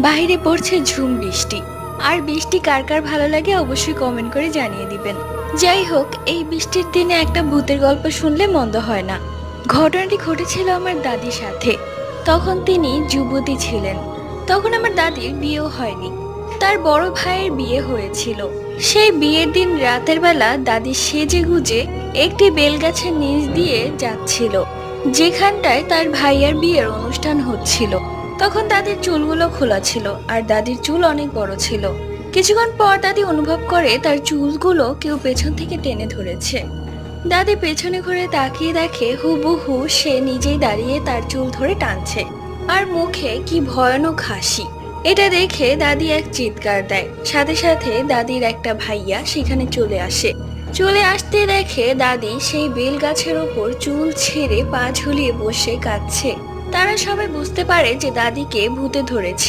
বাইরে পড়ছে ঝুম বৃষ্টি। আর বৃষ্টি কার কার ভালো লাগে অবশ্যই কমেন্ট করে জানিয়ে দিবেন। যাই হোক, এই বৃষ্টির দিনে একটা ভূতের গল্প শুনলে মন্দ হয় না। ঘটনাটি ঘটেছিল আমার দাদির সাথে। তখন তিনি যুবতী ছিলেন। তখন আমার দাদির বিয়েও হয়নি, তার বড় ভাইয়ের বিয়ে হয়েছিল। সেই বিয়ের দিন রাতের বেলা দাদি সেজে গুজে একটি বেলগাছের নিচ দিয়ে যাচ্ছিল, যেখানটায় তার ভাইয়ার বিয়ের অনুষ্ঠান হচ্ছিল। তখন দাদির চুলগুলো খোলা ছিল, আর দাদির চুল অনেক বড় ছিল। কিছুক্ষণ পর দাদি অনুভব করে তার চুলগুলো কেউ পেছন থেকে টেনে ধরেছে। দাদি পেছনে ঘুরে তাকিয়ে দেখে হুবহু সে নিজেই দাঁড়িয়ে তার চুল ধরে টানছে, আর মুখে কি ভয়ানক হাসি। এটা দেখে দাদি এক চিৎকার দেয়। সাথে সাথে দাদির একটা ভাইয়া সেখানে চলে আসে। চলে আসতে দেখে দাদি সেই বেল গাছের ওপর চুল ছেড়ে পা ঝুলিয়ে বসে কাঁদছে। তারা সবাই বুঝতে পারে যে দাদিকে ভূতে ধরেছে।